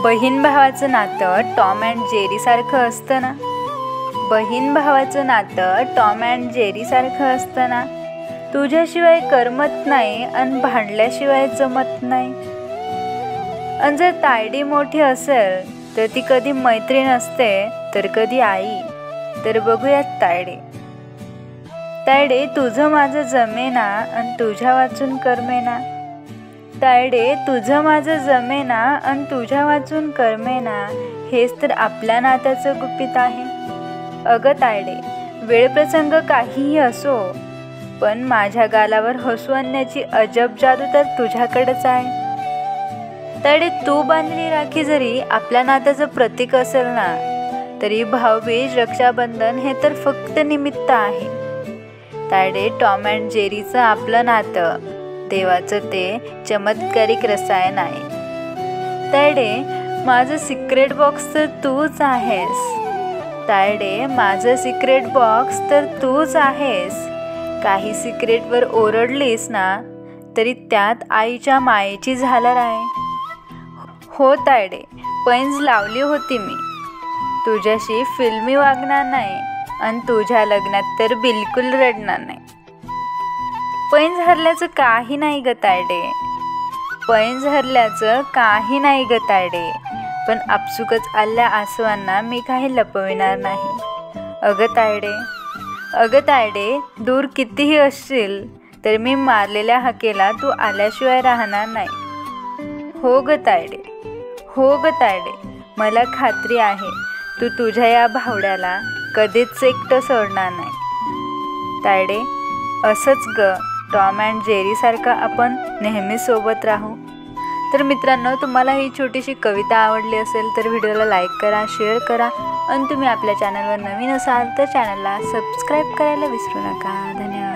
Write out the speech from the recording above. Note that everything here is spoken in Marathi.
बहीण भावाचं नातं टॉम अँड जेरी सारखं असतं ना. बहीण भावाचं नातं टॉम अँड जेरी सारखं असतं ना. तुझ्याशिवाय करमत नाही आणि भांडल्याशिवाय जमत नाही. आणि जर तायडी मोठी असेल तर ती कधी मैत्रीण असते तर कधी आई. तर बघूयात तायडे. तायडे तुझं माझं जमेना आणि तुझ्या वाचून करमेना. तायडे तुझं माझं जमेना आणि तुझ्या वाचून करमेना. हेच तर आपल्या नात्याचं गुपित आहे. अगं तायडे, वेळप्रसंग काहीही असो, पण माझ्या गालावर हसू आणण्याची अजब जादू तर तुझ्याकडेच आहे. तायडे, तू बांधलेली राखी जरी आपल्या नात्याचं प्रतीक असेल ना, तरी भाऊबीज, रक्षाबंधन हे तर फक्त निमित्त आहे. तायडे, टॉम अँड जेरीचं आपलं नातं देवाचं ते चमत्कारिक रसायन आहे. तायडे, माझं सिक्रेट बॉक्स तर तूच आहेस. तायडे, माझं सिक्रेट बॉक्स तर तूच आहेस. काही सिक्रेटवर ओरडलीस ना, तरी त्यात आईच्या मायेची झालर आहे. हो तायडे, पैंज लावली होती मी. तुझ्याशी फिल्मी वागणार नाही आणि तुझ्या लग्नात तर बिलकुल रडणार नाही. पैंज हरल्याचं काही नाही ग तायडे. पैंज हरल्याचं काही नाही ग तायडे. पण आपसुकच आल्या आसवांना मी काही लपविणार नाही. अगं तायडे, दूर कितीही असशील तर मी मारलेल्या हाकेला तू आल्याशिवाय राहणार नाही. हो ग तायडे, मला खात्री आहे तू तुझ्या या भावड्याला कधीच एकटं सोडणार नाही. तायडे, असंच ग टॉम अँड जेरी सारखं आपण नेहमी सोबत राहू. तर मित्रांनो, तुम्हाला ही छोटीशी कविता आवडली असेल तर व्हिडिओला लाईक करा, शेअर करा आणि तुम्ही आपल्या चॅनलवर नवीन असाल तर चॅनलला सबस्क्राईब करायला विसरू नका. धन्यवाद.